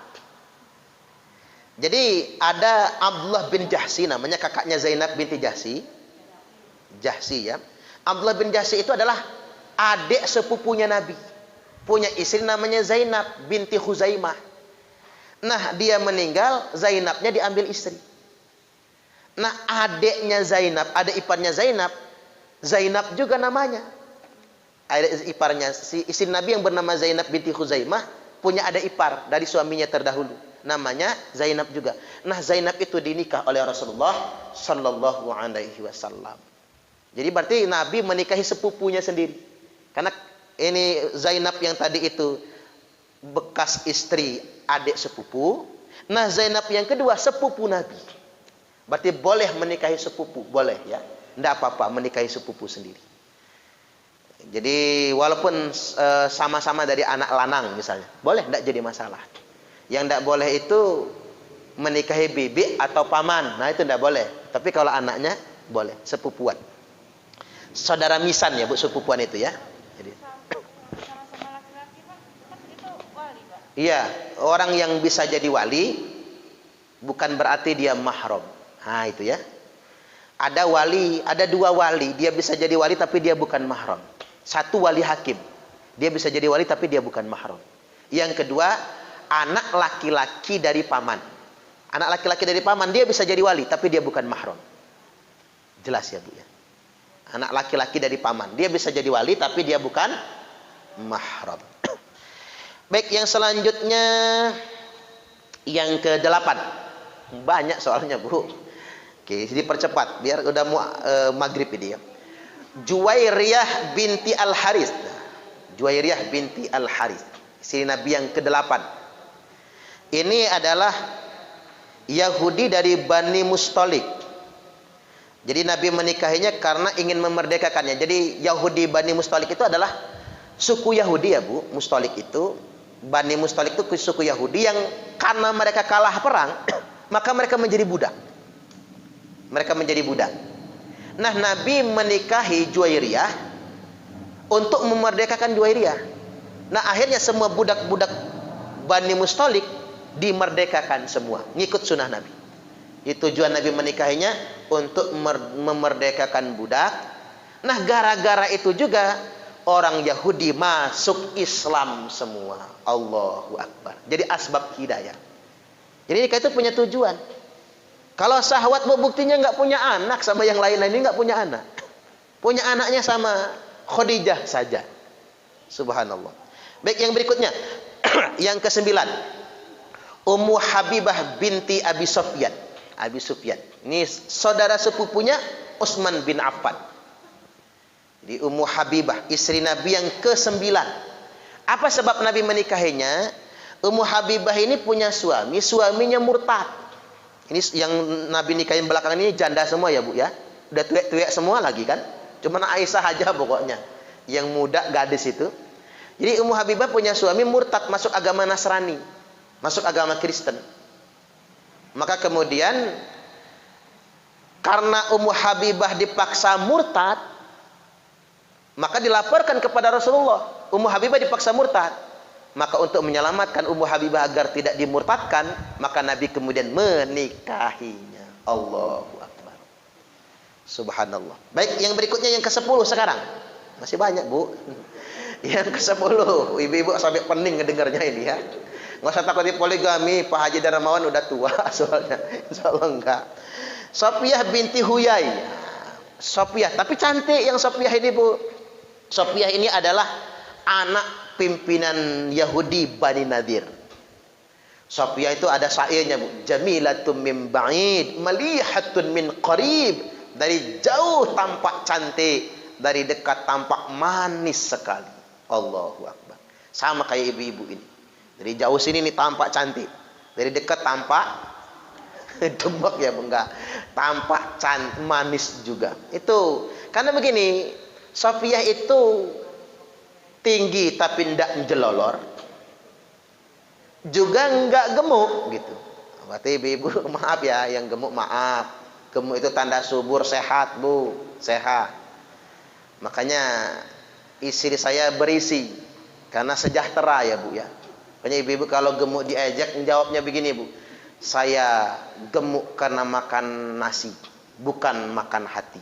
Jadi ada Abdullah bin Jahsi namanya kakaknya Zainab binti Jahsi. Jahsi ya. Abdullah bin Jahsi itu adalah adik sepupunya Nabi. Punya istri namanya Zainab binti Khuzaimah. Nah dia meninggal, Zainabnya diambil istri. Nah adiknya Zainab, adik iparnya Zainab, Zainab juga namanya. Adik iparnya si istri Nabi yang bernama Zainab binti Khuzaimah punya adik ipar dari suaminya terdahulu. Namanya Zainab juga. Nah Zainab itu dinikah oleh Rasulullah Sallallahu Alaihi Wasallam. Jadi berarti Nabi menikahi sepupunya sendiri. Karena ini Zainab yang tadi itu bekas istri adik sepupu. Nah Zainab yang kedua sepupu Nabi. Berarti boleh menikahi sepupu, boleh ya. Tidak apa-apa menikahi sepupu sendiri. Jadi walaupun sama-sama dari anak lanang misalnya, boleh, tidak jadi masalah. Yang tidak boleh itu menikahi bibi atau paman. Nah itu tidak boleh. Tapi kalau anaknya boleh, sepupuan. Saudara misan ya Bu, sepupuan itu ya. Jadi sama-sama laki-laki Pak, kan itu wali Pak. iya, orang yang bisa jadi wali bukan berarti dia mahram. Nah itu ya. Ada wali, ada dua wali, dia bisa jadi wali tapi dia bukan mahram. Satu wali hakim, dia bisa jadi wali tapi dia bukan mahram. Yang kedua, anak laki-laki dari paman. Anak laki-laki dari paman dia bisa jadi wali tapi dia bukan mahram. Jelas ya Bu ya. Anak laki-laki dari paman, dia bisa jadi wali tapi dia bukan mahram. Baik, yang selanjutnya yang ke-8. Banyak soalnya Bu. Oke, jadi percepat biar udah mau maghrib ini ya. Juwairiyah binti Al-Harits. Juwairiyah binti Al-Harits, istri Nabi yang ke-8. Ini adalah Yahudi dari Bani Mustalik. Jadi Nabi menikahinya karena ingin memerdekakannya. Jadi Yahudi Bani Mustalik itu adalah suku Yahudi ya Bu. Mustalik itu, Bani Mustalik itu suku Yahudi yang karena mereka kalah perang, maka mereka menjadi budak. Mereka menjadi budak. Nah, Nabi menikahi Juwairiyah untuk memerdekakan Juwairiyah. Nah, akhirnya semua budak-budak Bani Mustalik dimerdekakan semua, ngikut sunnah Nabi. Itu tujuan Nabi menikahinya, untuk memerdekakan budak. Nah, gara-gara itu juga orang Yahudi masuk Islam semua. Allahu Akbar. Jadi asbab hidayah. Jadi nikah itu punya tujuan. Kalau syahwat buktinya nggak punya anak sama yang lain-lain, ini nggak punya anak. Punya anaknya sama Khadijah saja. Subhanallah. Baik, yang berikutnya. Yang ke-9. Ummu Habibah binti Abi Sufyan. Abi Sufyan. Ini saudara sepupunya Utsman bin Affan. Di Ummu Habibah, istri Nabi yang ke-9. Apa sebab Nabi menikahinya? Ummu Habibah ini punya suami, suaminya murtad. Ini yang Nabi nikahin belakangan ini janda semua ya Bu ya. Udah tuwek-tuwek semua lagi kan. Cuman Aisyah aja pokoknya. Yang muda gadis itu. Jadi Ummu Habibah punya suami murtad, masuk agama Nasrani. Masuk agama Kristen. Maka kemudian karena Ummu Habibah dipaksa murtad, maka dilaporkan kepada Rasulullah. Ummu Habibah dipaksa murtad. Maka untuk menyelamatkan Ummu Habibah agar tidak dimurtadkan, maka Nabi kemudian menikahinya. Allahu Akbar. Subhanallah. Baik, yang berikutnya yang ke-10 sekarang. Masih banyak Bu. Yang ke-10. Ibu-ibu sampai pening ngedengarnya ini ya. Nggak usah takut di poligami. Pak Haji Darmawan udah tua soalnya. Insyaallah enggak. Sofiyah binti Huyai. Sofiyah, tapi cantik yang Sofiyah ini Bu. Sofiyah ini adalah anak pimpinan Yahudi Bani Nadir. Sofiyah itu ada syairnya Bu. Jamilatun min ba'id, malihatun min qarib. Dari jauh tampak cantik, dari dekat tampak manis sekali. Allahu Akbar. Sama kayak ibu-ibu ini. Dari jauh sini nih tampak cantik, dari dekat tampak demek ya Bu, enggak. Tampak manis juga. Itu karena begini, Sofiyah itu tinggi tapi tidak menjelolor, juga enggak gemuk gitu. Berarti ibu-ibu maaf ya, yang gemuk maaf. Gemuk itu tanda subur, sehat Bu, sehat. Makanya istri saya berisi karena sejahtera ya Bu ya. Makanya ibu-ibu kalau gemuk diajak jawabnya begini Bu. Saya gemuk karena makan nasi, bukan makan hati.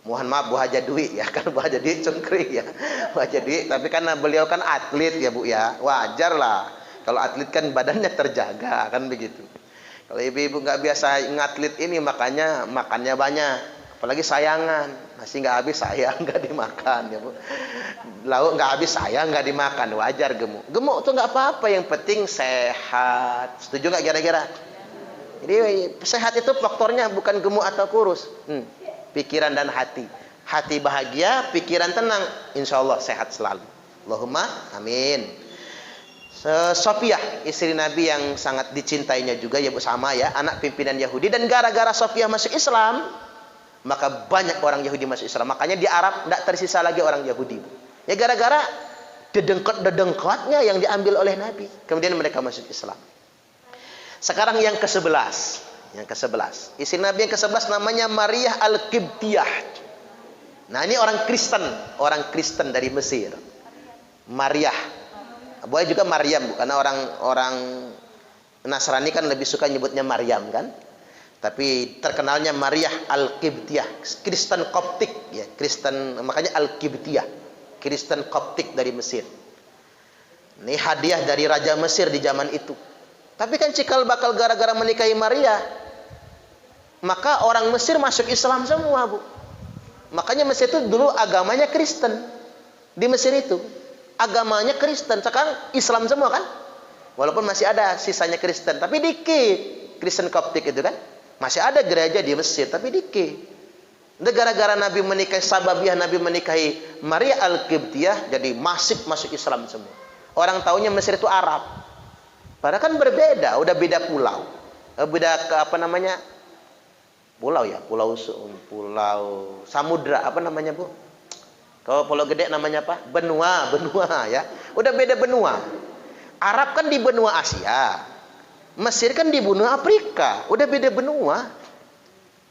Mohon maaf Bu Haja Dwi ya, kan Bu Haja Dwi cengkring ya. Bu Haja Dwi, tapi karena beliau kan atlet ya Bu ya, wajar lah. Kalau atlet kan badannya terjaga, kan begitu. Kalau ibu-ibu nggak biasa ngatlet ini, makanya makannya banyak. Apalagi sayangan, nasi nggak habis sayang nggak dimakan ya Bu. Lauk nggak habis sayang nggak dimakan, wajar gemuk. Gemuk tuh nggak apa-apa, yang penting sehat. Setuju nggak kira-kira? Jadi sehat itu faktornya bukan gemuk atau kurus. Pikiran dan hati. Hati bahagia, pikiran tenang, insya Allah sehat selalu. Allahumma amin. Sofiyah, istri Nabi yang sangat dicintainya juga ya Bu, sama ya, anak pimpinan Yahudi. Dan gara-gara Sofiyah masuk Islam, Maka banyak orang Yahudi masuk Islam. Makanya di Arab tidak tersisa lagi orang Yahudi. Ya gara-gara dedengkot-dedengkotnya yang diambil oleh Nabi. Kemudian mereka masuk Islam. Sekarang yang ke-11. Yang ke-11. Istri Nabi yang ke-11 namanya Maria Al-Qibtiyah. Nah ini orang Kristen dari Mesir. Maria. Boleh juga Maryam, karena orang Nasrani kan lebih suka nyebutnya Maryam kan. Tapi terkenalnya Maria Al-Qibtiyah, Kristen Koptik ya, Kristen, makanya Al-Qibtiyah, Kristen Koptik dari Mesir. Ini hadiah dari Raja Mesir di zaman itu. Tapi kan cikal bakal gara-gara menikahi Maria, maka orang Mesir masuk Islam semua, Bu. Makanya Mesir itu dulu agamanya Kristen. Di Mesir itu agamanya Kristen, sekarang Islam semua kan? Walaupun masih ada sisanya Kristen, tapi dikit. Kristen Koptik itu kan masih ada gereja di Mesir, tapi dikit. Gara-gara Nabi menikahi Sababiah, Nabi menikahi Maria Al-Qibtiyah, jadi masuk Islam semua. Orang taunya Mesir itu Arab. Padahal kan berbeda, udah beda pulau. Beda ke apa namanya? Pulau ya, pulau samudra, apa namanya, Bu? Kalau pulau gede namanya apa? Benua ya. Udah beda benua. Arab kan di benua Asia. Mesir kan di benua Afrika. Udah beda benua.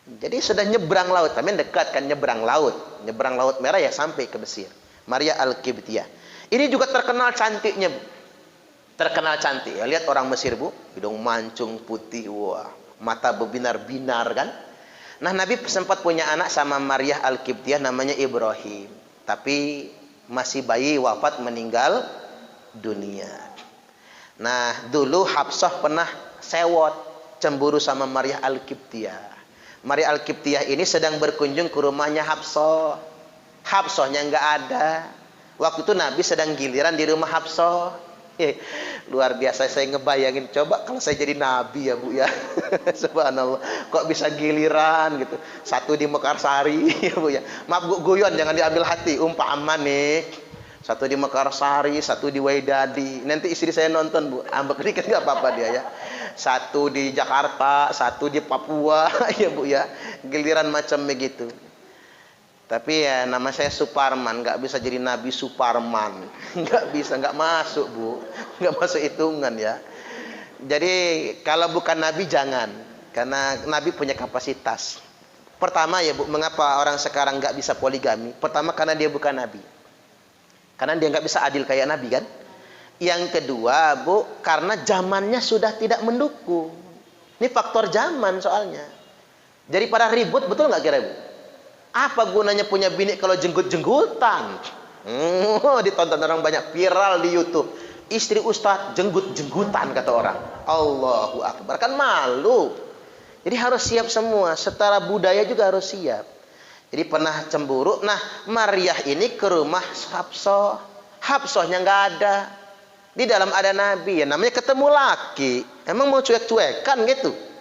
Jadi sudah nyebrang laut. Tapi dekat kan nyebrang laut. Nyebrang Laut Merah ya sampai ke Mesir. Maria Al-Qibtiyah. Ini juga terkenal cantiknya, Bu. Terkenal cantik. Ya, lihat orang Mesir, Bu. Hidung mancung putih. Wah, mata berbinar-binar kan. Nah, Nabi sempat punya anak sama Maria Al-Qibtiyah namanya Ibrahim. Tapi masih bayi, wafat, meninggal dunia. Nah, dulu Hafsah pernah sewot, cemburu sama Maria Al-Qibtiyah. Maria Al-Qibtiyah ini sedang berkunjung ke rumahnya Hafsah. Hafsahnya nggak ada. Waktu itu Nabi sedang giliran di rumah Hafsah. Luar biasa, saya ngebayangin, coba kalau saya jadi Nabi ya, Bu ya. Subhanallah, kok bisa giliran gitu. Satu di Mekarsari ya, Bu ya. Maaf, Bu, guyon jangan diambil hati, umpama nih. Satu di Mekarsari, satu di Waidadi. Nanti istri saya nonton, Bu. Ambek dikit nggak apa-apa dia ya. Satu di Jakarta, satu di Papua ya, Bu ya. Giliran macam begitu. Tapi ya nama saya Suparman, nggak bisa jadi Nabi Suparman, nggak bisa, nggak masuk, Bu, nggak masuk hitungan ya. Jadi kalau bukan Nabi jangan, karena Nabi punya kapasitas. Pertama ya, Bu, mengapa orang sekarang nggak bisa poligami? Pertama karena dia bukan Nabi, karena dia nggak bisa adil kayak Nabi kan. Yang kedua, Bu, karena zamannya sudah tidak mendukung. Ini faktor zaman soalnya. Jadi pada ribut, betul nggak kira, Bu? Apa gunanya punya bini kalau jenggut-jenggutan? Ditonton orang banyak, viral di YouTube. Istri ustadz jenggut-jenggutan kata orang. Allahu Akbar, kan malu. Jadi harus siap semua. Setara budaya juga harus siap. Jadi pernah cemburu. Nah, Maria ini ke rumah Hafsah. Hafsahnya nggak ada. Di dalam ada Nabi. Ya namanya ketemu laki. Emang mau cuek-cuekan gitu?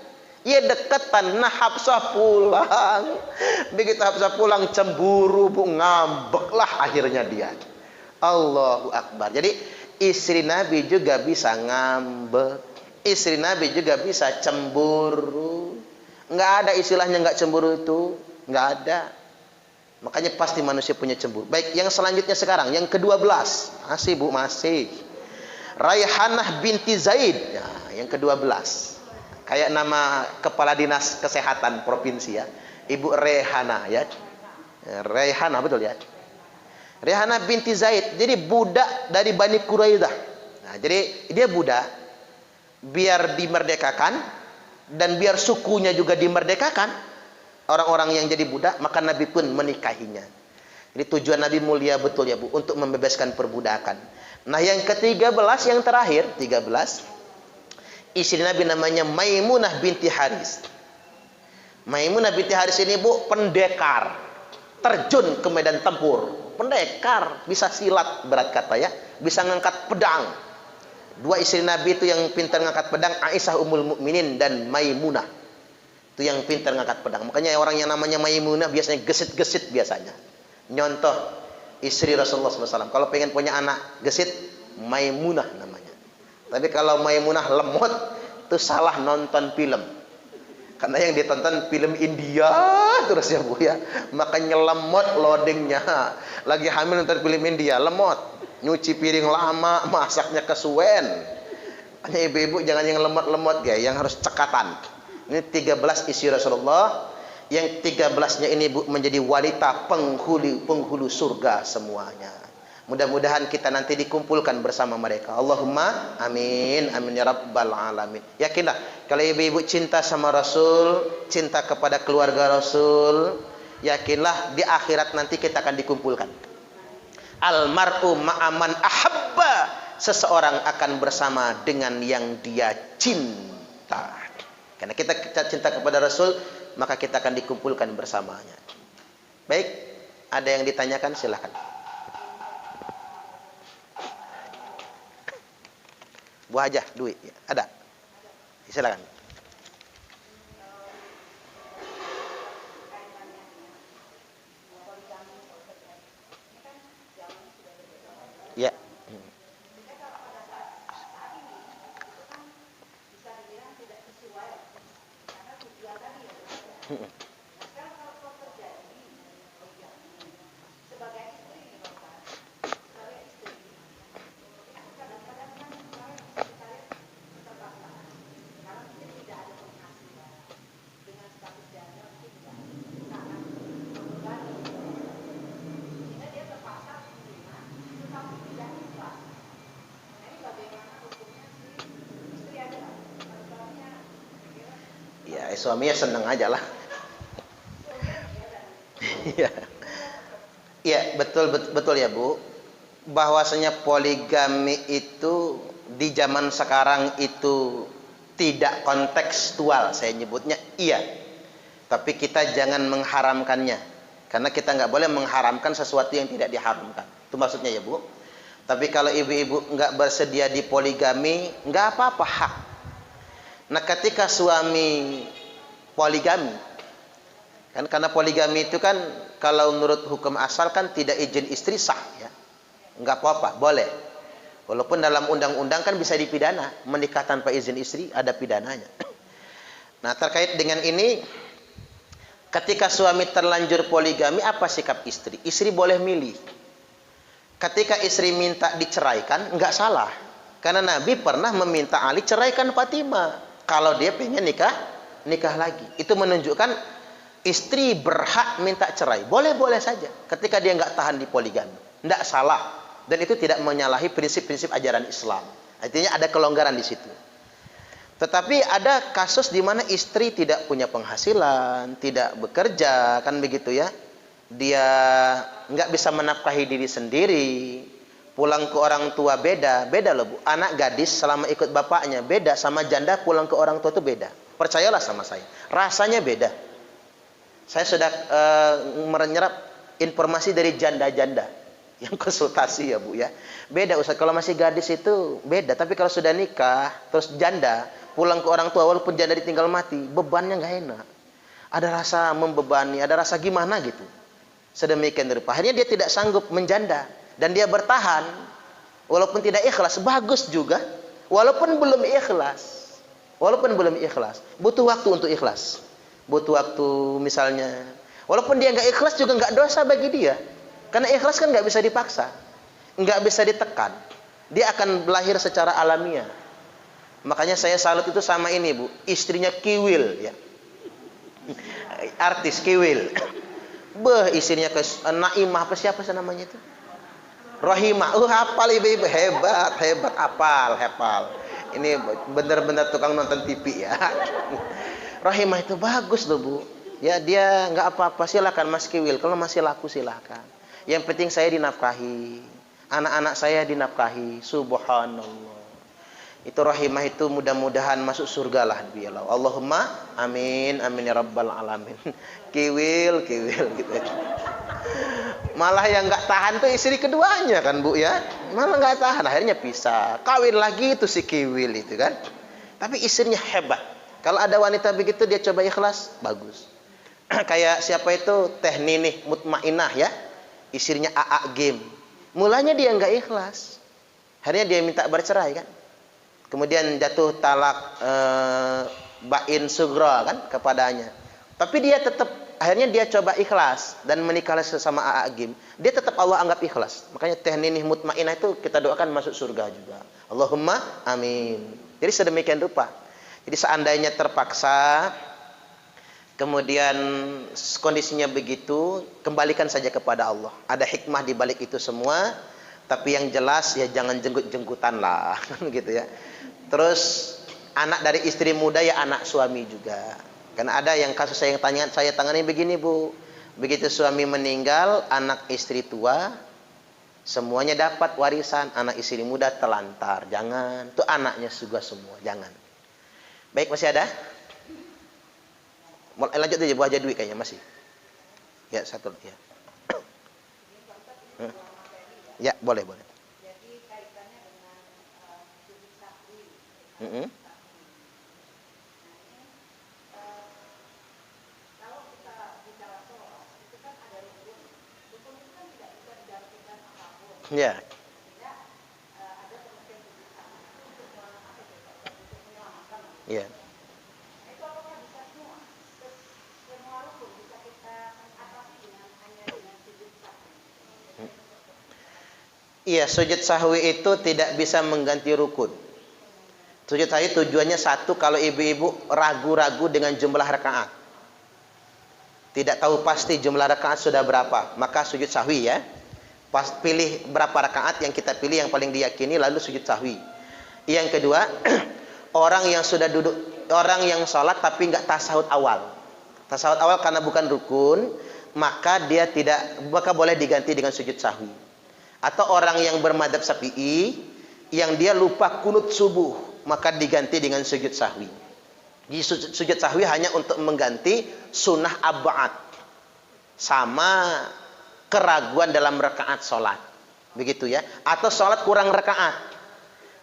Ya deketan. Nah, Hafsah pulang. Begitu Hafsah pulang cemburu, Bu, ngambeklah akhirnya dia. Allahu Akbar. Jadi istri Nabi juga bisa ngambek. Istri Nabi juga bisa cemburu. Nggak ada istilahnya nggak cemburu itu. Nggak ada. Makanya pasti manusia punya cemburu. Baik, yang selanjutnya sekarang, yang ke-12. Masih, Bu, masih. Raihanah binti Zaid. Ya, yang ke-12. Kayak nama kepala dinas kesehatan provinsi ya, Ibu Rehana ya. Rehana betul ya. Rehana binti Zaid. Jadi budak dari Bani Quraidah. Nah, jadi dia budak biar dimerdekakan dan biar sukunya juga dimerdekakan. Orang-orang yang jadi budak, maka Nabi pun menikahinya. Jadi tujuan Nabi mulia betul ya, Bu, untuk membebaskan perbudakan. Nah, yang ke-13, yang terakhir, 13. Istri Nabi namanya Maimunah binti Haris. Maimunah binti Haris ini, Bu, pendekar. Terjun ke medan tempur. Pendekar, bisa silat berat kata ya. Bisa ngangkat pedang. Dua istri Nabi itu yang pintar ngangkat pedang, Aisyah Ummul Mukminin dan Maimunah. Itu yang pintar ngangkat pedang. Makanya orang yang namanya Maimunah biasanya gesit-gesit biasanya. Nyontoh istri Rasulullah SAW. Kalau pengen punya anak gesit, Maimunah namanya. Tapi kalau Maimunah lemot, itu salah nonton film. Karena yang ditonton film India terus ya Bu ya. Makanya lemot loadingnya. Lagi hamil nonton film India, lemot. Nyuci piring lama, masaknya kesuwen. Hanya ibu-ibu jangan yang lemot-lemot ya, yang harus cekatan. Ini 13 isi Rasulullah. Yang 13-nya ini Bu menjadi wanita penghulu surga semuanya. Mudah-mudahan kita nanti dikumpulkan bersama mereka. Allahumma amin, amin ya rabbal alamin. Yakinlah kalau ibu-ibu cinta sama Rasul, cinta kepada keluarga Rasul, yakinlah di akhirat nanti kita akan dikumpulkan. Almar'u ma'aman ahabba, seseorang akan bersama dengan yang dia cinta. Karena kita cinta kepada Rasul, maka kita akan dikumpulkan bersamanya. Baik, ada yang ditanyakan silakan. Bu Hajah, duit ya, ada. Silakan. Ya. Ya, suaminya senang aja lah. Ya. Ya, betul ya Bu. Bahwasanya poligami itu di zaman sekarang itu tidak kontekstual, saya nyebutnya iya. Tapi kita jangan mengharamkannya. Karena kita nggak boleh mengharamkan sesuatu yang tidak diharamkan. Itu maksudnya ya Bu. Tapi kalau ibu-ibu nggak bersedia di poligami, nggak apa-apa, hak. Nah, ketika suami poligami, kan karena poligami itu kan kalau menurut hukum asal kan tidak izin istri sah ya, nggak apa-apa, boleh. Walaupun dalam undang-undang kan bisa dipidana, menikah tanpa izin istri ada pidananya. Nah, terkait dengan ini, ketika suami terlanjur poligami, apa sikap istri? Istri boleh milih. Ketika istri minta diceraikan, nggak salah, karena Nabi pernah meminta Ali ceraikan Fatimah. Kalau dia pengen nikah lagi, itu menunjukkan istri berhak minta cerai. Boleh-boleh saja ketika dia nggak tahan di poligami, nggak salah, dan itu tidak menyalahi prinsip-prinsip ajaran Islam. Artinya ada kelonggaran di situ. Tetapi ada kasus di mana istri tidak punya penghasilan, tidak bekerja, kan begitu ya. Dia nggak bisa menafkahi diri sendiri. Pulang ke orang tua beda loh Bu. Anak gadis selama ikut bapaknya beda sama janda pulang ke orang tua itu beda. Percayalah sama saya, rasanya beda. Saya sudah menyerap informasi dari janda-janda yang konsultasi ya Bu ya. Beda Ustaz, kalau masih gadis itu beda, tapi kalau sudah nikah terus janda pulang ke orang tua walaupun janda ditinggal mati, bebannya nggak enak. Ada rasa membebani, ada rasa gimana gitu. Sedemikian rupa. Akhirnya dia tidak sanggup menjanda. Dan dia bertahan, walaupun tidak ikhlas, bagus juga. Walaupun belum ikhlas, butuh waktu untuk ikhlas. Butuh waktu misalnya, walaupun dia nggak ikhlas juga nggak dosa bagi dia. Karena ikhlas kan nggak bisa dipaksa, nggak bisa ditekan. Dia akan lahir secara alamiah. Makanya saya salut itu sama ini Bu, istrinya Kiwil ya. Artis Kiwil. Istrinya Naimah apa siapa sih namanya itu? Rohimah, hafal ibu-ibu, hebat, hafal. Ini benar-benar tukang nonton TV ya. Rohimah itu bagus loh Bu. Ya dia nggak apa-apa, silakan Mas Kiwil. Kalau masih laku silakan. Yang penting saya dinafkahi, anak-anak saya dinafkahi. Subhanallah. Itu Rohimah itu mudah-mudahan masuk surga lah dia. Allahumma amin, amin ya rabbal alamin. Kiwil gitu. Malah yang nggak tahan tuh istri keduanya kan Bu ya, malah nggak tahan, akhirnya pisah, kawin lagi itu si Kiwil itu kan. Tapi istrinya hebat. Kalau ada wanita begitu dia coba ikhlas, bagus. Kayak siapa itu Teh Ninih Mutmainah ya, istrinya AA Game. Mulanya dia nggak ikhlas, akhirnya dia minta bercerai kan. Kemudian jatuh talak bain sugra kan kepadanya. Tapi dia tetap akhirnya dia coba ikhlas dan menikah sesama Agim. Dia tetap Allah anggap ikhlas. Makanya teh ninih mutmainah itu kita doakan masuk surga juga. Allahumma amin. Jadi sedemikian rupa. Jadi seandainya terpaksa kemudian kondisinya begitu, kembalikan saja kepada Allah. Ada hikmah di balik itu semua, tapi yang jelas ya jangan jenggut-jenggutan lah gitu ya. Terus anak dari istri muda ya anak suami juga. Karena ada yang kasus saya tangani begini Bu. Begitu suami meninggal, anak istri tua semuanya dapat warisan, anak istri muda telantar. Jangan, itu anaknya juga semua, jangan. Baik, masih ada? Lanjut aja Bu Haji Dwi kayaknya masih. Ya, satu ya. Ya, boleh. Jadi kaitannya dengan sujud sahwi. Kalau kita bicara sholat, itu kan ada rukun. Rukun itu kan tidak bisa digantikan apapun. Ya. Tidak ada pengertian sujud sahwi itu untuk menyelamatkan. Ya. Itu apakah bisa semua? Semua rukun bisa kita atasi hanya dengan sujud sahwi. Iya, sujud sahwi itu tidak bisa mengganti rukun. Sujud sahwi tujuannya satu, kalau ibu-ibu ragu-ragu dengan jumlah rakaat, tidak tahu pasti jumlah rakaat sudah berapa, maka sujud sahwi ya. Pas pilih berapa rakaat yang kita pilih yang paling diyakini, lalu sujud sahwi. Yang kedua, orang yang sudah duduk, orang yang sholat tapi nggak tasahud awal. Tasahud awal karena bukan rukun, maka boleh diganti dengan sujud sahwi. Atau orang yang bermadzhab Syafi'i yang dia lupa kunut subuh, maka diganti dengan sujud sahwi. Jadi sujud sahwi hanya untuk mengganti sunnah ab'ad sama keraguan dalam rakaat sholat, begitu ya. Atau sholat kurang rakaat,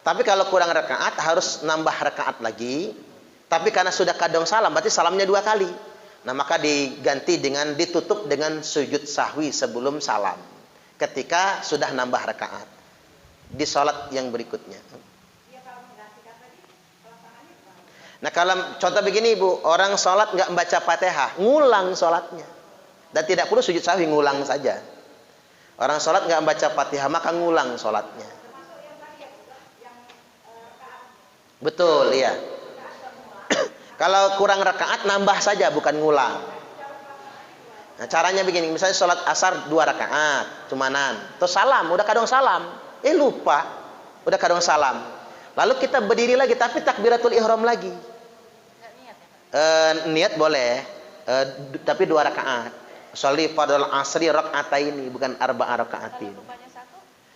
tapi kalau kurang rakaat harus nambah rakaat lagi. Tapi karena sudah kadung salam, berarti salamnya 2 kali. Nah maka ditutup dengan sujud sahwi sebelum salam, ketika sudah nambah rakaat di sholat yang berikutnya. Nah kalau contoh begini Bu, orang sholat nggak membaca Fatihah, ngulang sholatnya, dan tidak perlu sujud sahwi, ngulang saja. Orang sholat nggak membaca Fatihah maka ngulang sholatnya. Betul ya. Kalau kurang rakaat nambah saja, bukan ngulang. Nah caranya begini, misalnya sholat asar 2 rakaat, cumanan, terus salam, udah kadang salam, lupa, udah kadang salam, lalu kita berdiri lagi, tapi takbiratul ihram lagi. Niat boleh, tapi 2 rakaat. Sholli fardhal asri rakaataini, bukan arba'a rakaatin.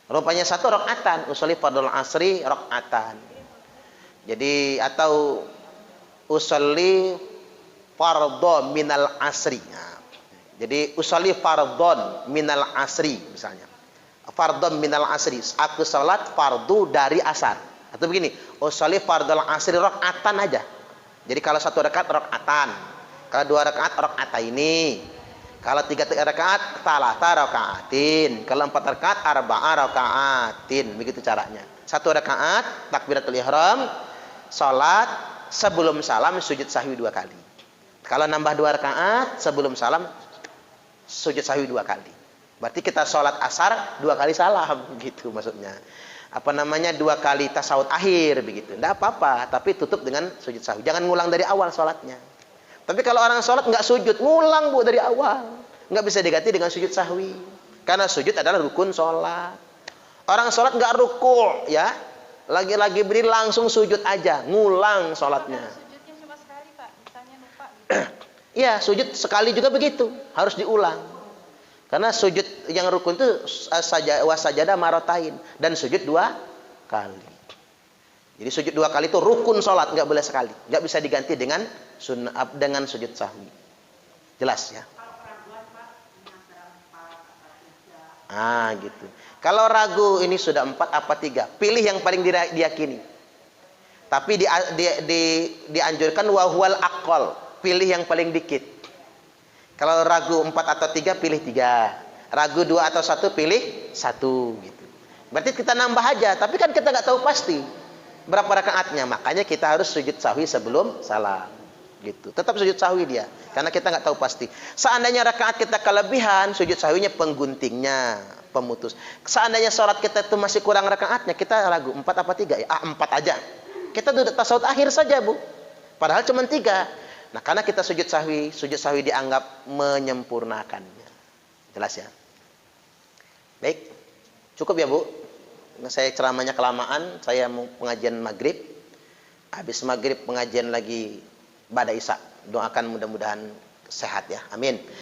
Rupanya 1 rakaatan, usolli fardhal asri rakaatan. Jadi atau usolli fardhu minal asri. Jadi usolli fardhon minal asri misalnya. Fardhon minal asri, aku salat fardu dari asar. Atau begini, usolli fardhal asri rakaatan aja. Jadi kalau 1 rakaat rakaatan, kalau 2 rakaat rakaataini, kalau 3 rakaat thalatha rakaatin, kalau 4 rakaat arba'a rakaatin, begitu caranya. 1 rakaat takbiratul ihram, salat sebelum salam sujud sahwi 2 kali. Kalau nambah 2 rakaat sebelum salam sujud sahwi 2 kali. Berarti kita sholat asar 2 kali salam, gitu maksudnya. 2 kali tasawuf akhir begitu. Tidak apa-apa, tapi tutup dengan sujud sahwi. Jangan ngulang dari awal sholatnya. Tapi kalau orang sholat nggak sujud, ngulang Bu dari awal, nggak bisa diganti dengan sujud sahwi. Karena sujud adalah rukun sholat. Orang sholat nggak ruku' ya, lagi-lagi berdiri langsung sujud aja, ngulang sholatnya. Sujudnya cuma sekali Pak, misalnya lupa gitu. Iya, sujud sekali juga begitu, harus diulang. Karena sujud yang rukun itu wasajadah marotain, dan sujud 2 kali. Jadi sujud 2 kali itu rukun sholat, nggak boleh sekali, nggak bisa diganti dengan sujud sahwi. Jelas ya? Gitu. Kalau ragu ini sudah 4 apa 3, pilih yang paling diyakini. Tapi dianjurkan wahwal aqall, pilih yang paling dikit. Kalau ragu 4 atau 3, pilih 3. Ragu 2 atau 1, pilih 1 gitu. Berarti kita nambah aja, tapi kan kita nggak tahu pasti. Berapa rakaatnya? Makanya kita harus sujud sahwi sebelum salam. Gitu. Tetap sujud sahwi dia, karena kita nggak tahu pasti. Seandainya rakaat kita kelebihan, sujud sahwinya pengguntingnya, pemutus. Seandainya sholat kita itu masih kurang rakaatnya, kita ragu 4 apa 3 ya? 4 aja. Kita duduk tasawuf akhir saja, Bu. Padahal cuma 3. Nah, karena kita sujud sahwi dianggap menyempurnakannya. Jelas ya? Baik. Cukup ya, Bu? Nah, saya ceramahnya kelamaan, saya mau pengajian maghrib. Habis maghrib pengajian lagi ba'da isya. Doakan mudah-mudahan sehat ya. Amin.